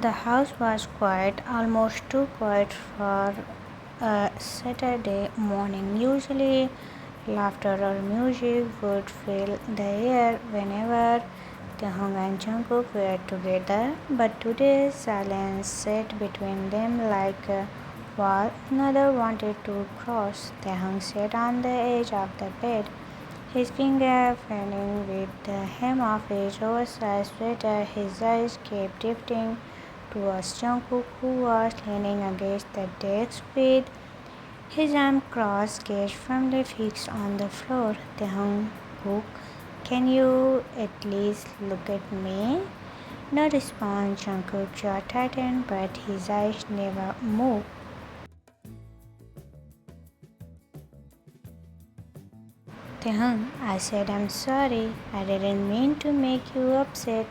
The house was quiet, almost too quiet for a Saturday morning. Usually, laughter or music would fill the air whenever Taehyung and Jungkook were together, but today silence sat between them like a wall neither wanted to cross. Taehyung sat on the edge of the bed, his finger fanning with the hem of his oversized sweater. His eyes kept drifting towards Jungkook, who was leaning against the desk with his arm crossed, gaze firmly fixed on the floor. Jungkook, can you at least look at me? No response. Jungkook's jaw tightened, but his eyes never moved. Taehyung, I said I'm sorry. I didn't mean to make you upset.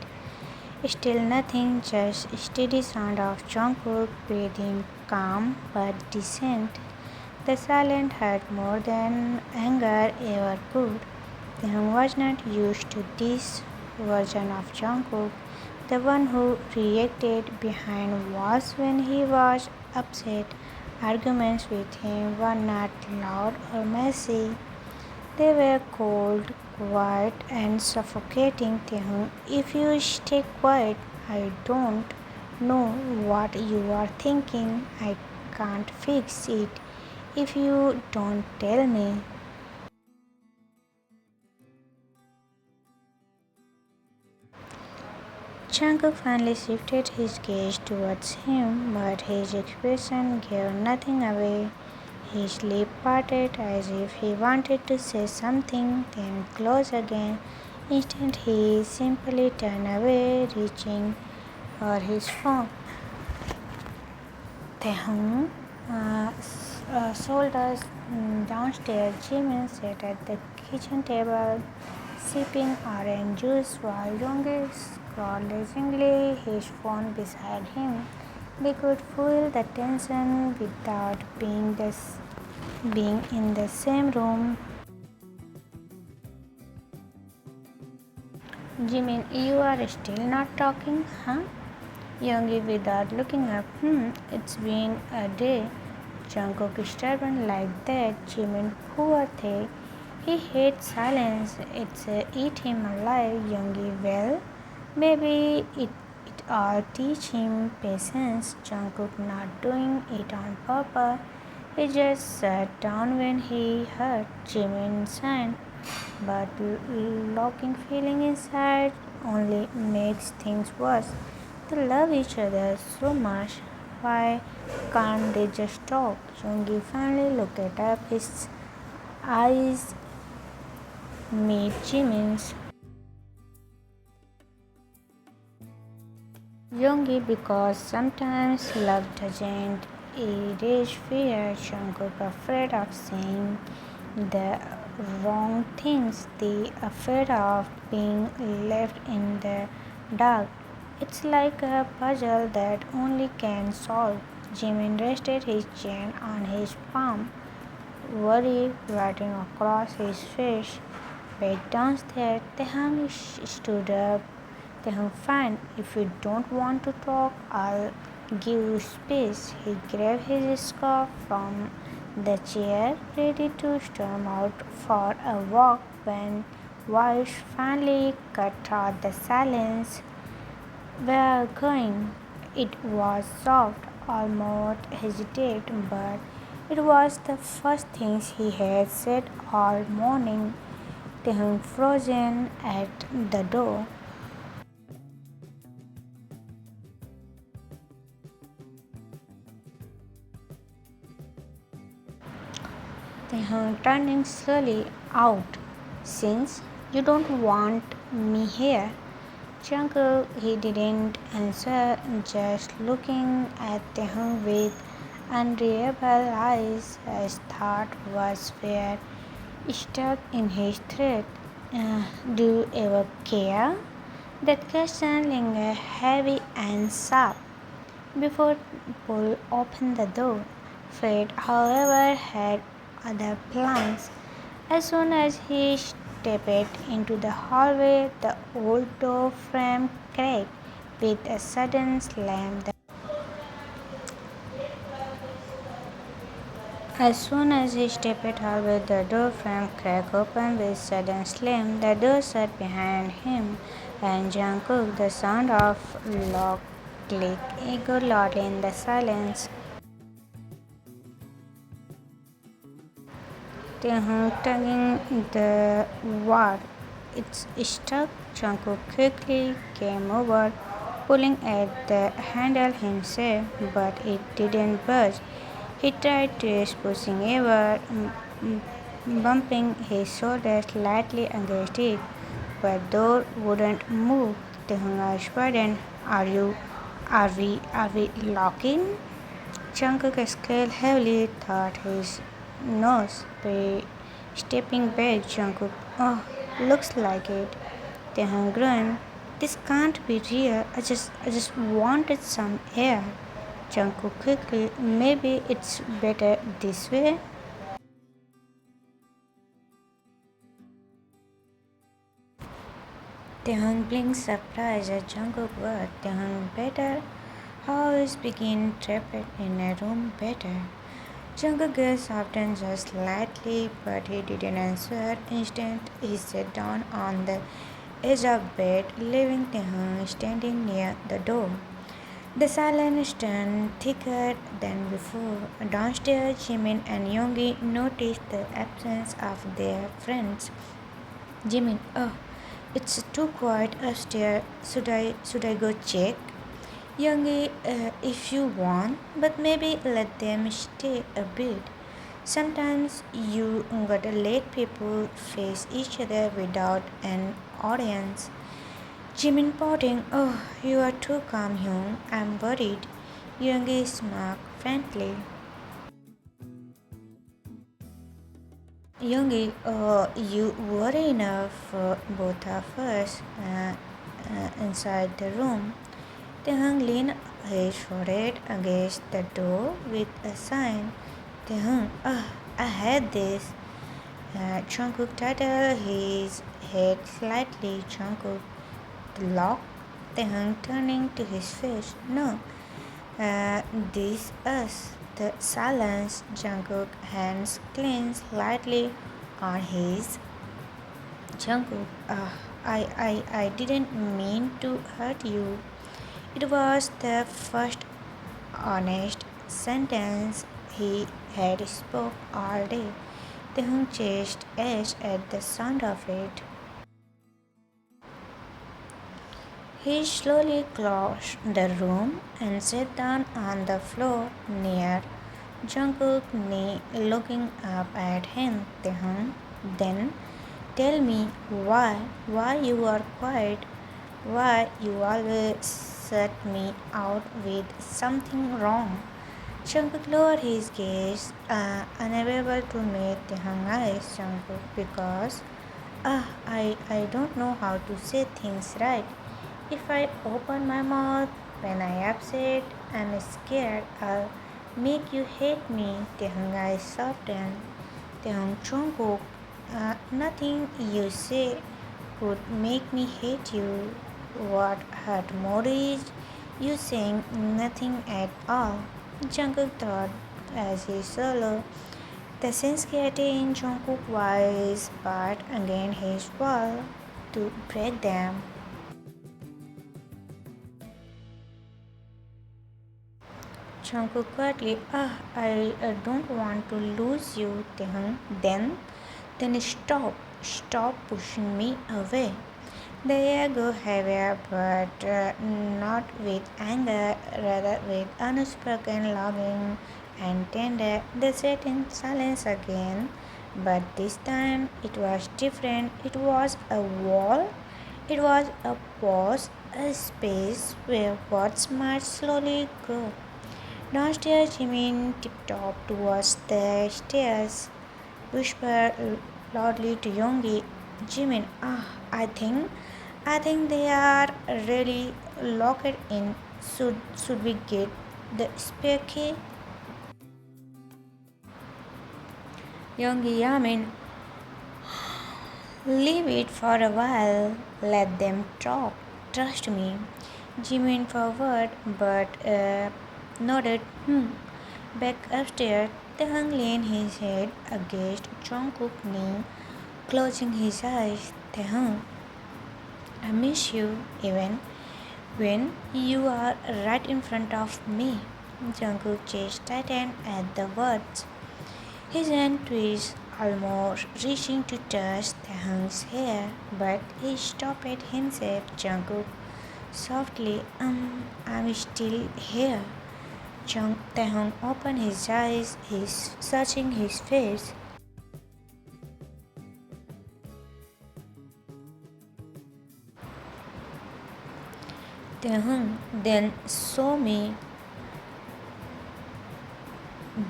Still nothing, just steady sound of Jungkook breathing, calm but decent. The silence hurt more than anger ever could. Taehyung was not used to this version of Jungkook, the one who reacted behind walls when he was upset. Arguments with him were not loud or messy. They were cold, quiet, and suffocating. Taehyung, if you stay quiet, I don't know what you are thinking. I can't fix it if you don't tell me. Jungkook finally shifted his gaze towards him, but his expression gave nothing away. His lips parted as if he wanted to say something, then close again. Instead, he simply turned away, reaching for his phone. Taehyung shoulders downstairs. Jimin sat at the kitchen table, sipping orange juice while Yoongi scrolled lazily, his phone beside him. They could feel the tension without being in the same room. Jimin, you are still not talking, huh? Yoongi without looking up. It's been a day. Jungkook stubborn like that. Jimin, poor thing. He hates silence. It's eat him alive. Yoongi, well, maybe it all teach him patience. Jungkook not doing it on purpose. He just sat down when he heard Jimin sign. But locking feeling inside only makes things worse. They love each other so much. Why can't they just talk? Yoongi finally looked up. His eyes met Jimin's. Yoongi, because sometimes love doesn't erase fear. Jungkook afraid of saying the wrong things. The afraid of being left in the dark. It's like a puzzle that only can solve. Jimin rested his chin on his palm, worry writing across his face. Back downstairs, Taehyung stood up. Taehyung, fine. If you don't want to talk, I'll give you space. He grabbed his scarf from the chair, ready to storm out for a walk when voice finally cut through the silence. Where going? It was soft, almost hesitant, but it was the first thing he had said all morning. Taehyung frozen at the door. Taehyung turning slowly out. Since you don't want me here, Jungkook, he didn't answer, just looking at Taehyung with unreadable eyes. His thought was where stuck in his throat. Do you ever care? That question lingered heavy and sharp before Paul opened the door. Fate, however, had other plans. As soon as he stepped into the hallway, the old door frame cracked. With a sudden slam, as soon as he stepped out with the door frame crack open with sudden slam, the door shut behind him, and Jungkook, the sound of lock click echoed loudly in the silence. Tugging the ward. It's stuck. Jungkook quickly came over, pulling at the handle himself, but it didn't budge. He tried to pushing ever, bumping his shoulder slightly against it, but door wouldn't move. Taehoon asked pardon. Are we locking? Jungkook exhaled heavily, thought his nose. Stepping back, Jungkook, oh, looks like it. Taehoon groaned. This can't be real. I just wanted some air. Jungkook quickly, maybe it's better this way. Taehoon blinked surprised at Jungkook word. Taehoon better. How is begin trapped in a room better? Jungkook gaze softened just slightly, but he didn't answer. Instant, he sat down on the edge of bed, leaving Taehoon standing near the door. The silence turned thicker than before. Downstairs, Jimin and Yoongi noticed the absence of their friends. Jimin, oh, it's too quiet upstairs. Should I go check? Youngie, if you want, but maybe let them stay a bit. Sometimes you gotta let people face each other without an audience. Jimin pouting, oh, you are too calm, Hyun. I'm worried. Youngie smiled frankly. Youngie, you worry enough for both of us inside the room. Taehoon leaned his forehead against the door with a sign. Taehoon, I had this. Jungkook titled his head slightly. Jungkook, the lock. Taehoon turning to his face. No, this us. The silence. Jungkook hands clenched slightly on his. Jungkook, I didn't mean to hurt you. It was the first honest sentence he had spoke all day. Taehoon chest edged at the sound of it. He slowly closed the room and sat down on the floor near Jungkook's knee, looking up at him. Taehoon, then tell me why you are quiet, why you always shut me out with something wrong. Jungkook lowered his gaze, unable to meet Taehoon's eyes. Jungkook, because I don't know how to say things right. If I open my mouth when I upset and scared, I'll make you hate me. Taehoon's eyes softened. Taehoon, Jungkook, nothing you say would make me hate you. What hurt more is you saying nothing at all. Jungkook thought as he swallowed. The sincerity in Jungkook's voice part against his wall to break them. Jungkook quietly, I don't want to lose you, Taehoon. Then stop pushing me away. The air grew heavier, but not with anger, rather with unspoken longing and tender. They sat in silence again, but this time it was different. It was a wall, it was a pause, a space where words might slowly grow. Downstairs, Jimin tiptoed towards the stairs, whispered loudly to Yongi, Jimin, I think they are really locked in. Should we get the spare key? Yongi Yamin, leave it for a while. Let them talk. Trust me. Jimin forward but nodded back upstairs. Taehyung leaned his head against Jungkook's knee, closing his eyes. Taehyung, I miss you even when you are right in front of me. Jungkook's chest tightened at the words. His hand twisted, almost reaching to touch Taehyung's hair, but he stopped himself. Jungkook softly, I'm still here. Taehyung opened his eyes, he's searching his face. Taehyung, then show me.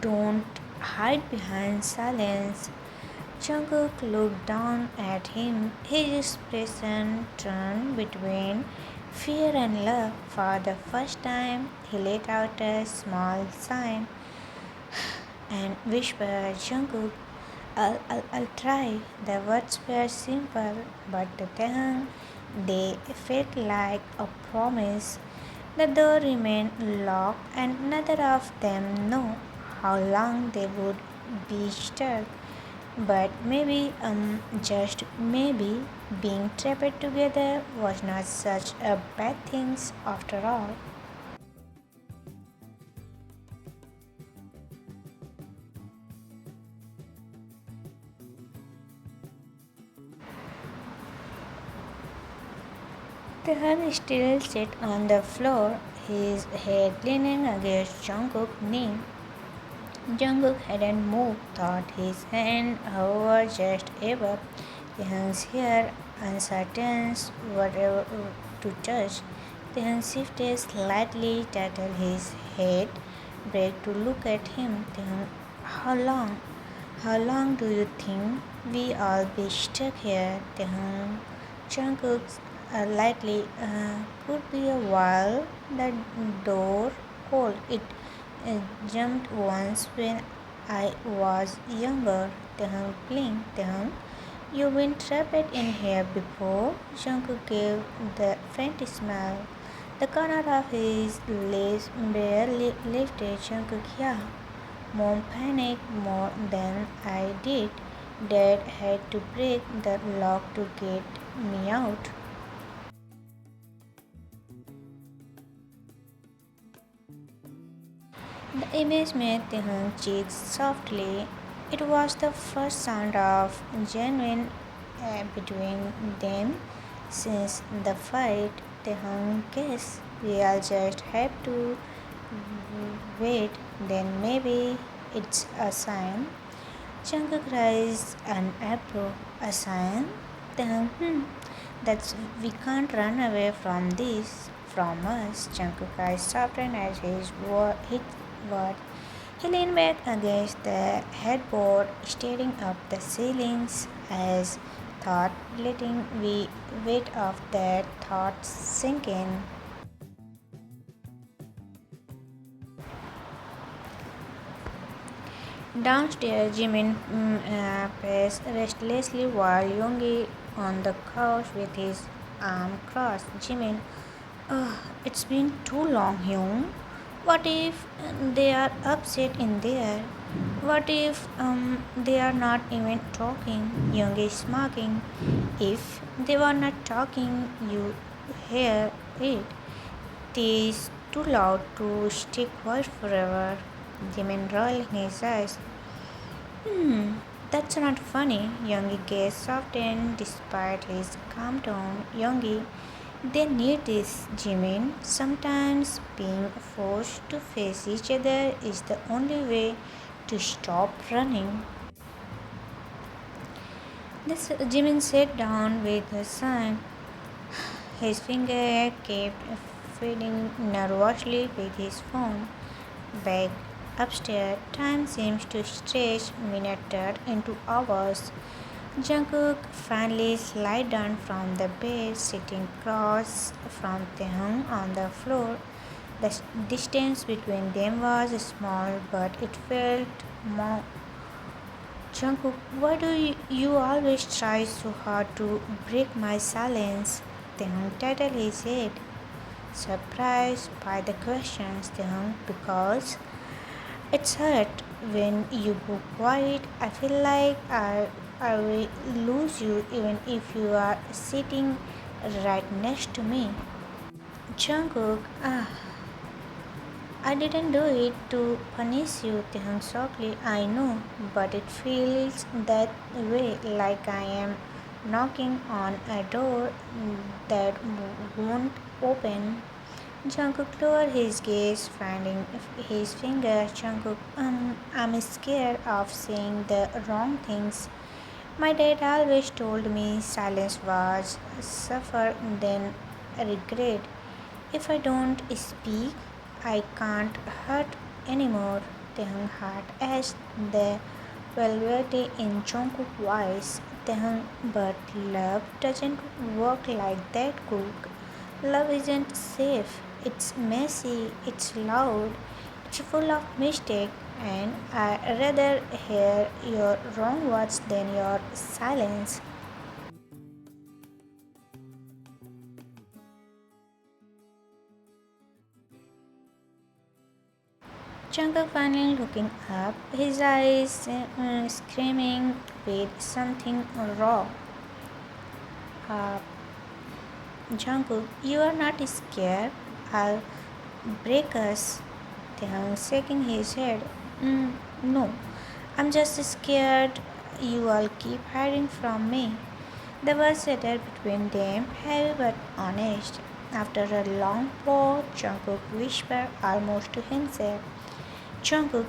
Don't hide behind silence. Jungkook looked down at him. His expression turned between fear and love. For the first time, he let out a small sigh and whispered, Jungkook, I'll try. The words were simple, but to them they felt like a promise. The door remained locked, and neither of them knew how long they would be stuck. But maybe, just maybe, being trapped together was not such a bad thing after all. Tahan still sat on the floor, his head leaning against Jungkook's knee. Jungkook hadn't moved, thought his hand hovered just above Tahan's hair, uncertain whatever to touch. Tahan shifted slightly, tilted his head back to look at him. Tahan, how long? How long do you think we all be stuck here? Tahan Jungkook lightly, could be a while. The door cold. It jumped once when I was younger. Taehyung blinked. Taehyung, you've been trapped in here before. Jungkook gave the faint smile. The corner of his lips barely lifted. Jungkook, yeah. Mom panicked more than I did. Dad had to break the lock to get me out. The image made Taehyung cheeks softly. It was the first sound of genuine between them since the fight. Taehyung guessed we'll just have to wait. Then maybe it's a sign. Jungkook raised an eyebrow. A sign? Taehyung, that's we can't run away from this. From us. Jungkook eyes softened as his word. He leaned back against the headboard, staring up the ceilings as thought, letting the weight of that thought sink in. Downstairs, Jimin paced restlessly while Yoongi on the couch with his arm crossed. Jimin, it's been too long, Hyung. What if they are upset in there? What if they are not even talking? Young is smirking. If they were not talking, you hear it. It is too loud to stay quiet forever. Jimin rolled his eyes. That's not funny. Youngie gaze softened despite his calm tone. Youngie, they need this, Jimin. Sometimes being forced to face each other is the only way to stop running. Jimin sat down with a sigh. His finger kept fiddling nervously with his phone. Back upstairs, time seems to stretch minutes into hours. Jungkook finally slid down from the bed, sitting across from Taehyung on the floor. The distance between them was small, but it felt more. Jungkook, why do you always try so hard to break my silence? Taehyung titled his head. surprised by the questions, because it's hurt when you go quiet. I feel like I will lose you even if you are sitting right next to me. Jungkook, I didn't do it to punish you, Tehang softly. I know, but it feels that way, like I am knocking on a door that won't open. Jungkook lowered his gaze, finding his finger. Jungkook, I'm scared of saying the wrong things. My dad always told me silence was suffer than regret. If I don't speak, I can't hurt anymore. Tehang heart asked the velvety in Jungkook's voice. Tehang, but love doesn't work like that, Cook. Love isn't safe. It's messy. It's loud. It's full of mistakes. And I rather hear your wrong words than your silence. Jungkook finally looking up, his eyes screaming with something raw. Uh, Jungkook, you are not scared. I'll break us. Taehyung shaking his head. No, I'm just scared you all keep hiding from me. The words settled between them, heavy but honest. After a long pause, Jungkook whispered almost to himself. Jungkook,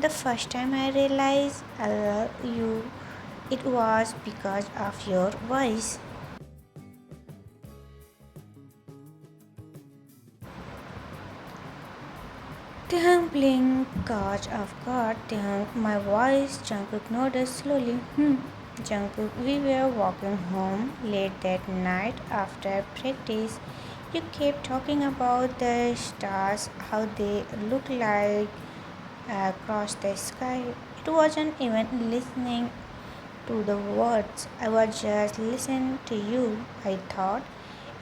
the first time I realized I love you, it was because of your voice. Taehyung blinked, caught off guard. Taehyung, my voice. Jungkook nodded slowly. Jungkook, we were walking home late that night after practice. You kept talking about the stars, how they look like across the sky. It wasn't even listening to the words. I was just listening to you. I thought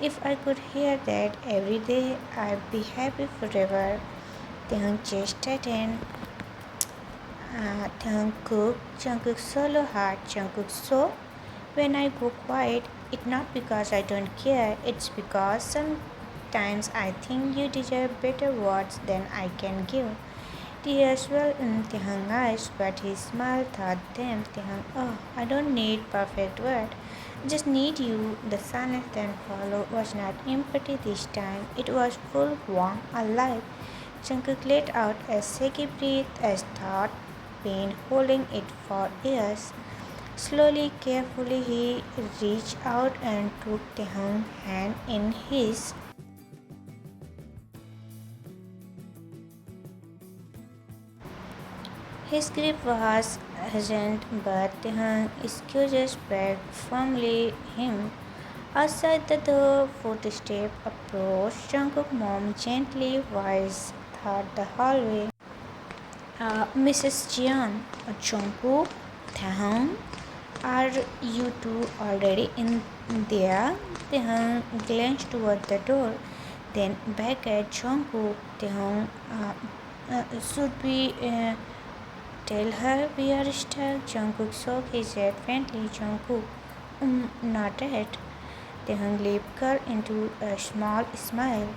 if I could hear that every day, I'd be happy forever. Taehyung chest tightened. Jungkook solo heart. Jungkook, so when I go quiet, it's not because I don't care. It's because sometimes I think you deserve better words than I can give. Tears well in Taehyung's eyes, but his smile thought them. Taehyung, oh, I don't need perfect words. Just need you. The silence that followed was not empty this time. It was full, warm, alive. Jungkook let out a shaky breath as thought been holding it for years. Slowly, carefully, he reached out and took Taehyung's hand in his. His grip was urgent, but Taehyung excuses back firmly him. Outside the door, footsteps approached. Jungkook's mom gently voiced through the hallway. Mrs. Jian, Jungkook, Taehyung, are you two already in there? Taehyung glanced toward the door, then back at Jungkook. Taehyung, should we tell her we are stuck? Jungkook shook his head faintly. Jungkook, not yet. Taehyung lipped curled into a small smile.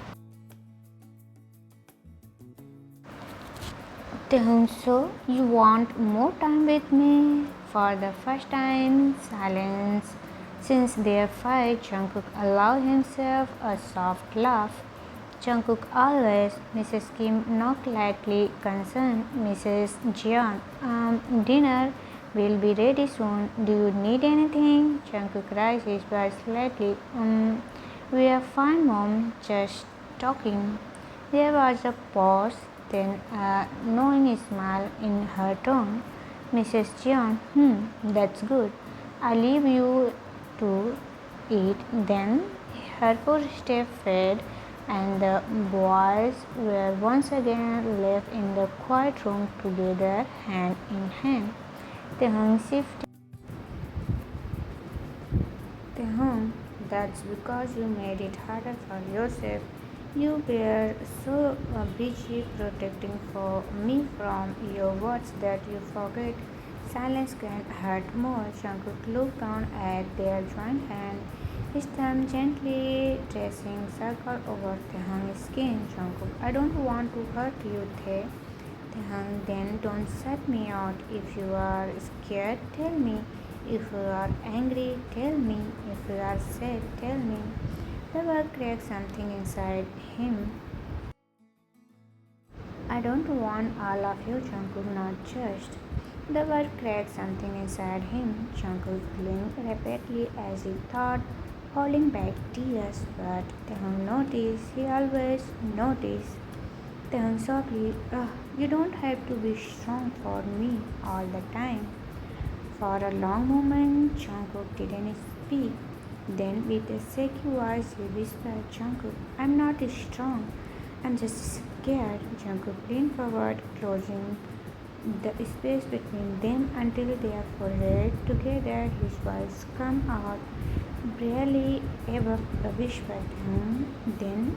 Taehyung, so you want more time with me? For the first time, silence. Since their fight, Jungkook allowed himself a soft laugh. Jungkook always. Mrs. Kim knocked lightly concerned. Mrs. Jian, dinner will be ready soon. Do you need anything? Jungkook raised his voice slightly. We are fine, Mom. Just talking. There was a pause, then a knowing smile in her tone. Mrs. Jian, that's good. I'll leave you to eat. Then her footsteps faded, and the boys were once again left in the quiet room together, hand in hand. Taehyung shifted. Taehyung, that's because you made it harder for yourself. You were so busy protecting for me from your words that you forget silence can hurt more. Jungkook looked down at their joint hand, his thumb gently tracing circle over Taehyung's skin. Jungkook, I don't want to hurt you, Taehyung, then don't shut me out. If you are scared, tell me. If you are angry, tell me. If you are sad, tell me. The word cracked something inside him. I don't want all of you, Jungkook, not just. The word cracked something inside him. Jungkook blinked rapidly as he thought, holding back tears. But Taehyung noticed, he always noticed. Taehyung softly, you don't have to be strong for me all the time. For a long moment, Jungkook didn't speak. Then, with a shaky voice, he whispered, Jungkook, I'm not strong. I'm just scared. Jungkook leaned forward, closing the space between them until their foreheads together. His voice came out barely above a whisper. Then,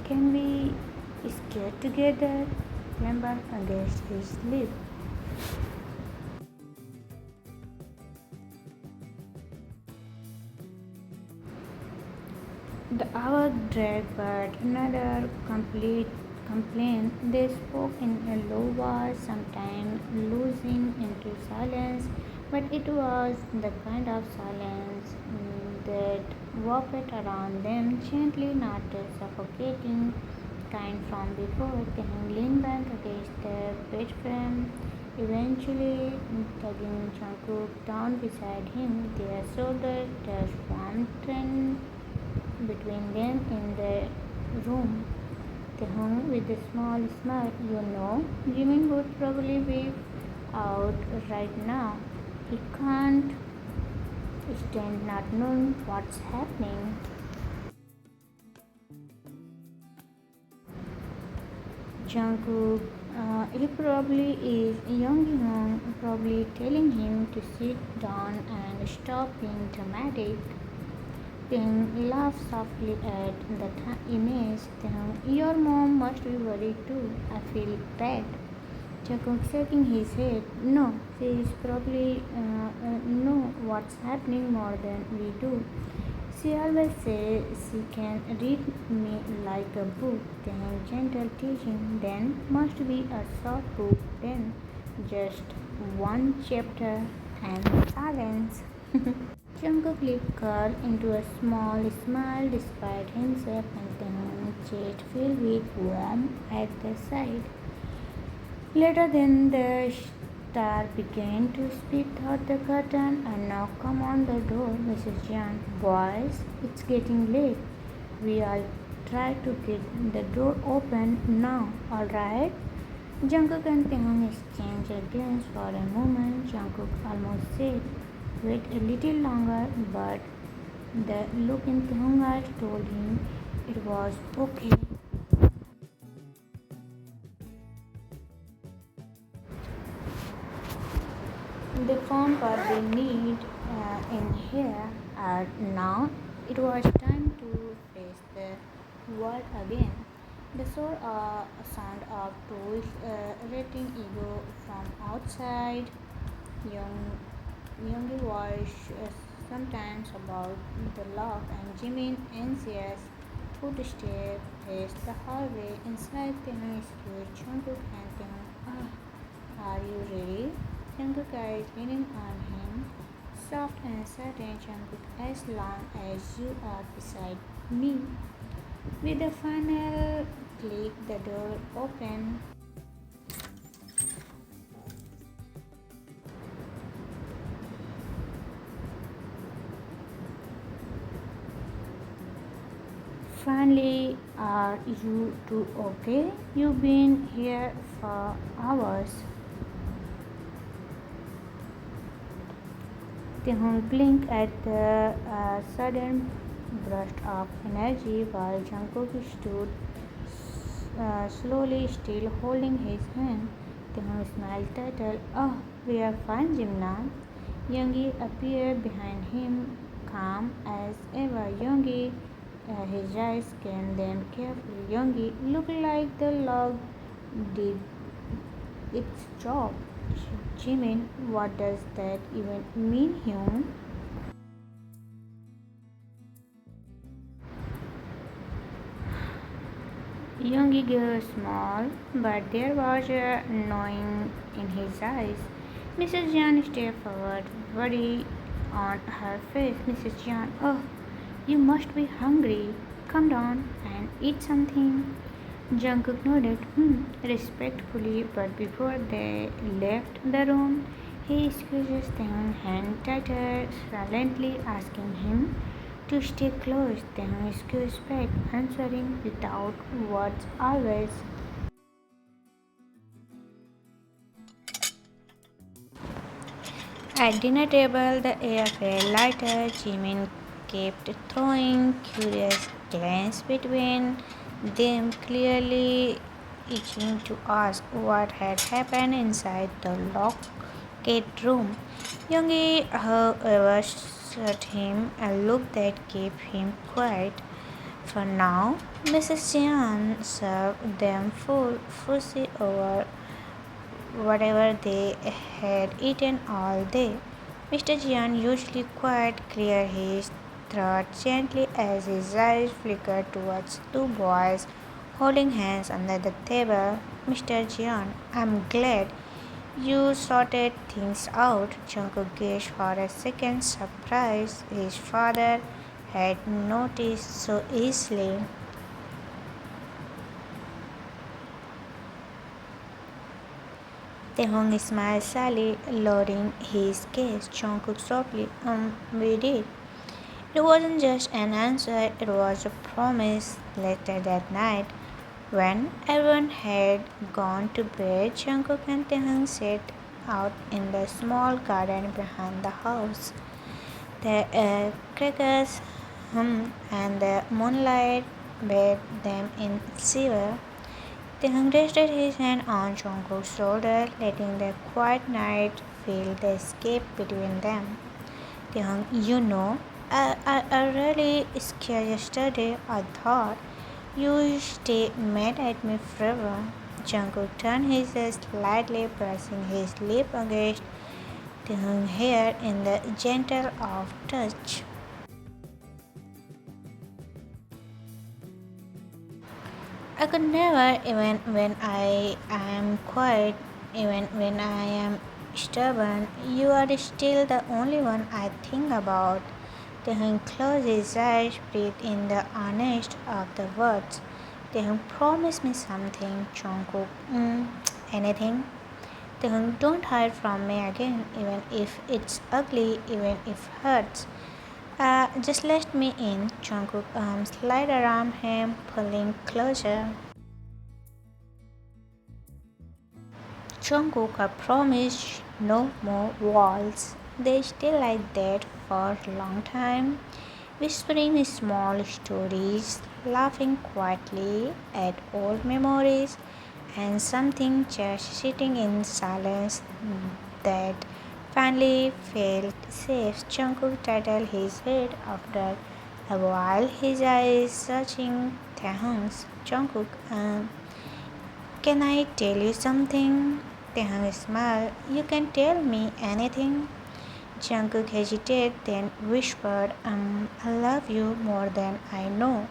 can we stay together? Trembled against his lips. The hour dragged, but another complete complaint. They spoke in a low voice, sometimes losing into silence, but it was the kind of silence that wrapped around them gently, not a suffocating kind from before. They leaned back against the bed frame, eventually tugging Jungkook down beside him. Their shoulders touched warm trend between them in the room. They hung with a small smile. You know, Jimin would probably be out right now. He can't stand not knowing what's happening. Jungkook, he probably is. Young probably telling him to sit down and stop being dramatic. Then laughed softly at the image. Your mom must be worried too. I feel bad. Jungkook shaking his head. No, she is probably know what's happening more than we do. She always says she can read me like a book. Then gentle teaching. Then must be a short book. Then just one chapter and silence. Jungkook lipped curled into a small smile despite himself and then chest filled with warmth at the side. Later then the star began to speak through the curtain. A knock come on the door. Mrs. John, boys, it's getting late. We all try to get the door open now, alright? Jungkook and Taehyung exchanged a glance for a moment. Jungkook almost said, wait a little longer, but the look in Taehyung's eyes told him it was okay. They found what they need in here, and now it was time to face the world again. The sound of tools rating ego from outside. Young Youngie voice sometimes about the lock, and Jimin, anxious, footsteps paced the hallway. Inside the excuse Jungkook and Taehyung. Are you ready? Jungkook eyes leaning on him, soft and certain. Jungkook, as long as you are beside me. With a final click, the door opened. Finally, are you two okay? You've been here for hours. Taehyung blinked at the sudden burst of energy while Jungkook stood slowly still holding his hand. Taehyung smiled tighter. Oh, we are fine, Jimna. Youngie appeared behind him, calm as ever. Youngie, His eyes scanned them carefully. Youngie looked like the log did its job. Jimin, what does that even mean, Hyun? Youngie gave a smile, but there was a knowing in his eyes. Mrs. Jan stepped forward, worry on her face. Mrs. Jan, oh, you must be hungry. Come down and eat something. Jungkook nodded respectfully, but before they left the room, he squeezed Taehoong's hand tighter, silently asking him to stay close. Taehoong squeezed back, answering without words always. At dinner table, the air felt lighter. Jimin kept throwing curious glances between them, clearly itching to ask what had happened inside the locked room. Youngie, however, shot him a look that kept him quiet. For now, Mrs. Jian served them full, fussy over whatever they had eaten all day. Mr. Jian, usually quiet, cleared his throat gently as his eyes flickered towards two boys holding hands under the table. Mr. Jian, I'm glad you sorted things out. Jungkook gazed for a second, surprised his father had noticed so easily. Taehoong smiled slyly, lowering his gaze. Jungkook softly, we did. It wasn't just an answer, it was a promise. Later that night, when everyone had gone to bed, Jungkook and Taehoong sat out in the small garden behind the house. The crickets hummed and the moonlight bathed them in silver. Taehoong rested his hand on Jungkook's shoulder, letting the quiet night feel the escape between them. Taehoong, I really scared yesterday. I thought you stay mad at me forever. Jungkook turned his head slightly, pressing his lip against Taehoong's hair in the gentle of touch. I could never, even when I am quiet, even when I am stubborn, you are still the only one I think about. Taehoong closed his eyes, breathed in the honest of the words. Taehoong, promise me something, Jungkook. Anything? Taehoong, don't hide from me again, even if it's ugly, even if it hurts. Just let me in. Jungkook arms slide around him, pulling closer. Jungkook, I promise no more walls. They stay like that for a long time, whispering small stories, laughing quietly at old memories, and something just sitting in silence that finally felt safe. Jungkook titled his head after a while, his eyes searching Taehoong's. Jungkook, can I tell you something? Taehoong smiled. You can tell me anything. Jungkook hesitated, then whispered, I love you more than I know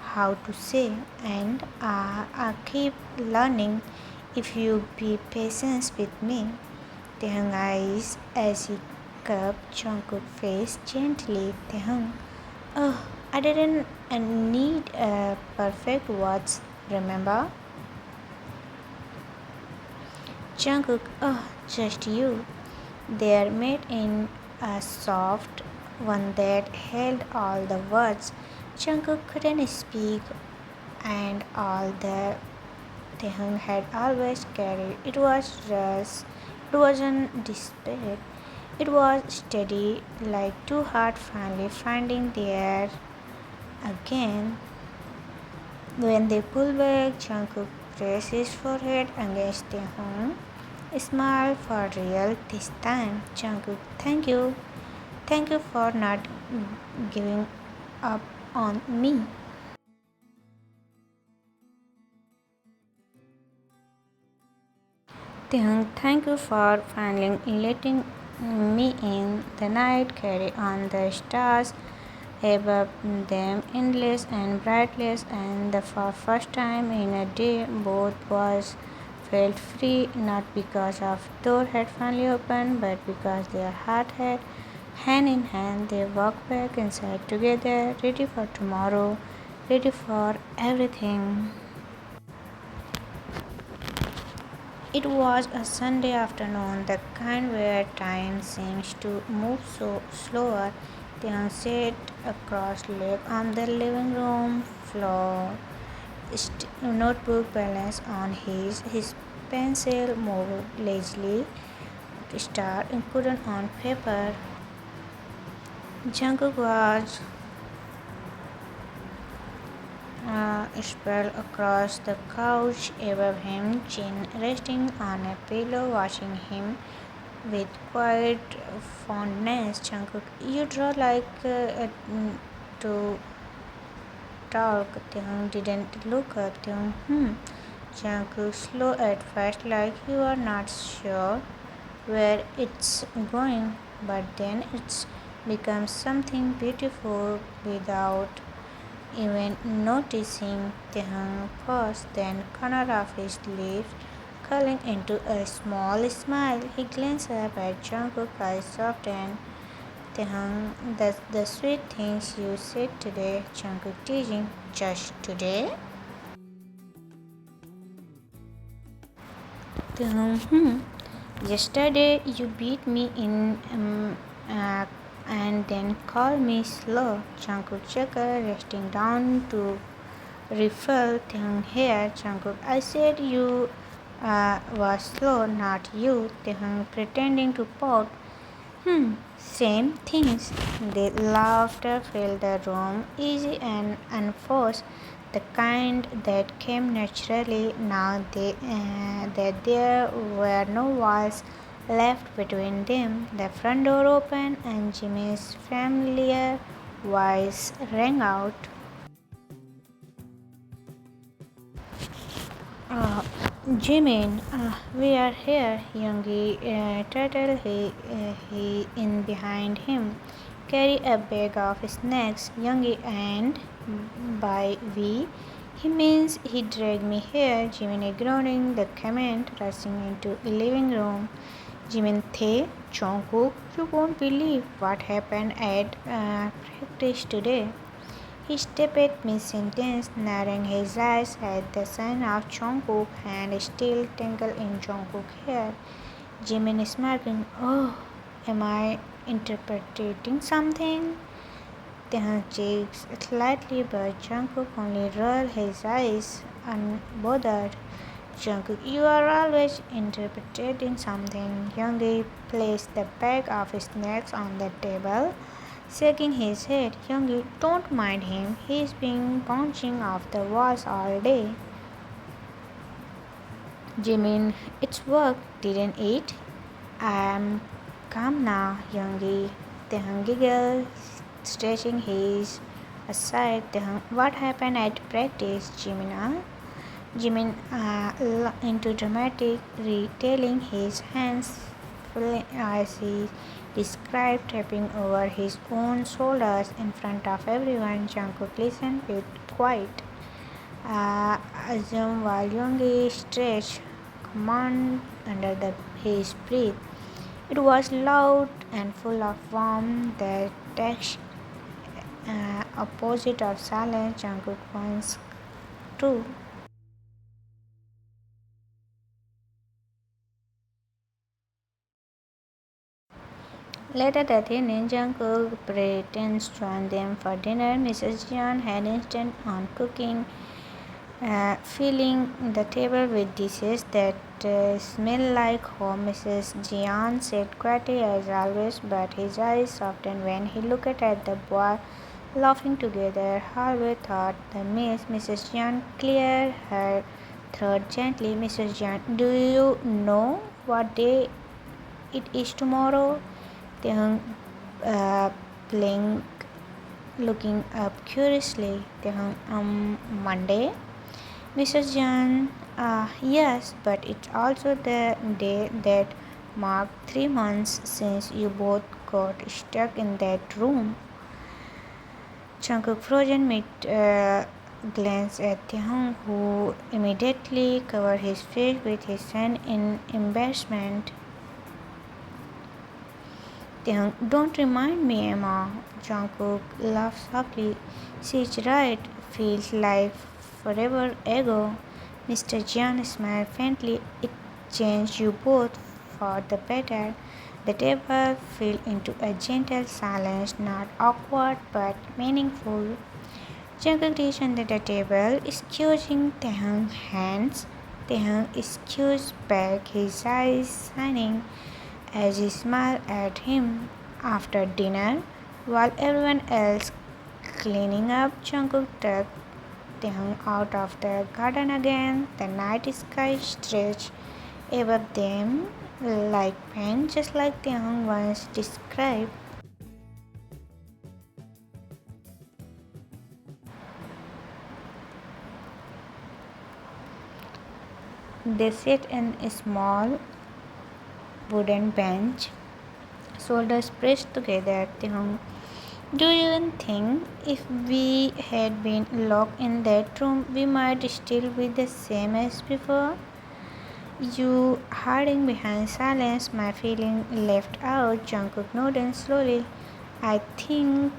how to say, and I keep learning if you be patient with me. Taehoong eyes as he cupped Jungkook's face gently. Taehoong, oh, I didn't need perfect words, remember? Jungkook, oh, just you. They made in a soft one that held all the words Jungkook couldn't speak and all the Taehoong had always carried. It wasn't despair. It was steady, like two hearts finally finding their again. When they pulled back, Jungkook pressed his forehead against Taehoong. Smile for real this time. Jungkook, thank you. Thank you for not giving up on me. Thank you for finally letting me in. The night carry on the stars above them, endless and brightless, and for first time in a day, both boys felt free, not because of door had finally opened, but because their heart had hand in hand. They walked back inside together, ready for tomorrow, ready for everything. It was a Sunday afternoon, the kind where time seems to move so slower. Tian sat across leg on the living room floor, notebook balanced on his pencil moved lazily, star included on paper. Jungkook was sprawled across the couch above him, chin resting on a pillow, watching him with quiet fondness. Jungkook, you draw like to talk. Taehyung didn't look at him. Jungkook, slow at first, like you are not sure where it's going, but then it's becomes something beautiful without even noticing. Taehyung paused, then corner of his lips curling into a small smile. He glanced up at Jungkook, eyes softened. Taehyung, that's the sweet things you said today. Jungkook teasing, just today? Taehyung, yesterday you beat me in and then called me slow. Jungkook chuckled, resting down to refill Taehyung hair. Jungkook, I said you was slow, not you. Taehyung pretending to pout. Same things. The laughter filled the room, easy and unforced, the kind that came naturally now that there were no walls left between them. The front door opened and Jimmy's familiar voice rang out. Uh, Jimin, we are here. Youngie turtle he in behind him. Carry a bag of snacks. Youngie and by we, he means he dragged me here. Jimin ignoring the comment, rushing into the living room. Jimin the Jungkook, you won't believe what happened at practice today. He stepped mid-sentence, narrowing his eyes at the sign of Jungkook and still tangled in Jungkook's hair. Jimin is smirking. Oh, am I interpreting something? Taehyung cheeks slightly, but Jungkook only rolled his eyes, unbothered. Jungkook, you are always interpreting something. Youngie placed the bag of snacks on the table, shaking his head. Youngie, don't mind him. He's been bouncing off the walls all day. Jimin, it's work, didn't it? I'm calm now, Youngie. Taehyung giggled, stretching his aside. Taehyung, what happened at practice, Jimin? Jimin into dramatic retelling, his hands as he described, tapping over his own shoulders in front of everyone. Jungkook listened with quiet assume while Youngie stretched command under his breath. It was loud and full of warmth, the text opposite of silence. Jungkook once too. Later that evening, Jungkook pretends to join them for dinner. Mrs. Jian had insisted on cooking, filling the table with dishes that smelled like home. Mrs. Jian said quietly as always, but his eyes softened when he looked at the boy laughing together. Halfway thought the meal, Mrs. Jian cleared her throat gently. Mrs. Jian, do you know what day it is tomorrow? Taehyung blinked looking up curiously. Monday? Mrs. John, yes, but it's also the day that marked 3 months since you both got stuck in that room. Jungkook frozen mid glanced at Taehyung, who immediately covered his face with his hand in embarrassment. Taehyung, don't remind me, Emma. Jungkook laughed softly. She's right. Feels like forever ago. Mr. Jian smiled faintly. It changed you both for the better. The table fell into a gentle silence, not awkward but meaningful. Jungkook reached under the table, squeezing Taehyung's hands. Taehyung squeezed back, his eyes shining as he smiled at him. After dinner, while everyone else cleaning up, Jungkook took Taehyung out of the garden again. The night sky stretched above them like pain, just like Taehyung once described. They sat in a small wooden bench, shoulders pressed together. Taehyung, do you even think if we had been locked in that room, we might still be the same as before? You hiding behind silence, my feeling left out. Jungkook nodded slowly. I think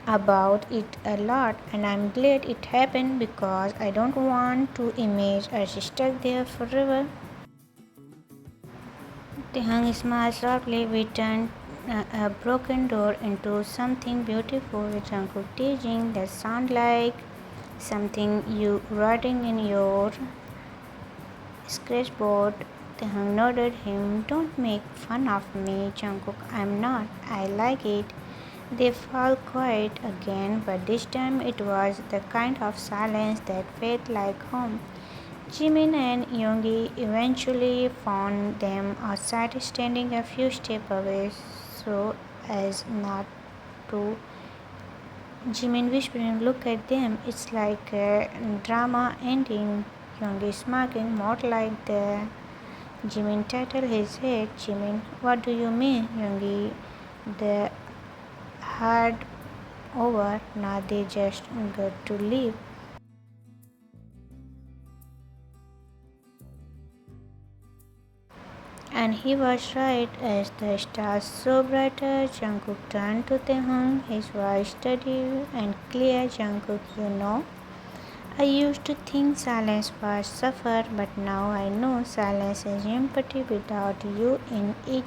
about it a lot, and I'm glad it happened because I don't want to image us stuck there forever. Taehyung smiled softly. We turned a broken door into something beautiful. Jungkook teasing that sound like something you writing in your sketchboard. Taehyung nodded him. Don't make fun of me, Jungkook. I'm not. I like it. They fell quiet again, but this time it was the kind of silence that felt like home. Jimin and Yoongi eventually found them outside, standing a few steps away so as not to. Jimin whispering, look at them, it's like a drama ending. Yoongi smirking, more like the. Jimin tattled his head. Jimin, what do you mean, Yoongi? The hard over, now they just got to leave. And he was right. As the stars so brighter, Jungkook turned to Taehyung, his voice steady and clear. Jungkook, you know, I used to think silence was suffer, but now I know silence is empty without you in it.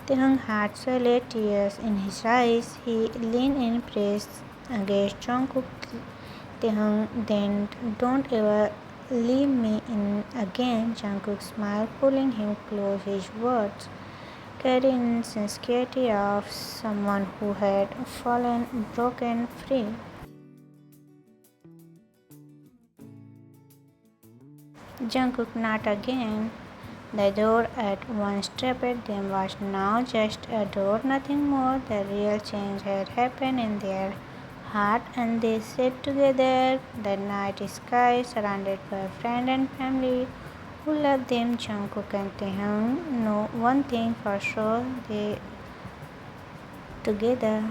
Taehyung had solid tears in his eyes. He leaned in, pressed against Jungkook. Taehyung, then don't ever leave me in again. Jungkook smiled, pulling him close. His words carried insincerity of someone who had fallen broken free. Jungkook not again. The door at once trapped them was now just a door, nothing more. The real change had happened in their heart, and they sat together. The night sky, surrounded by friends and family who loved them. Jungkook and Taehyung know one thing for sure: they together.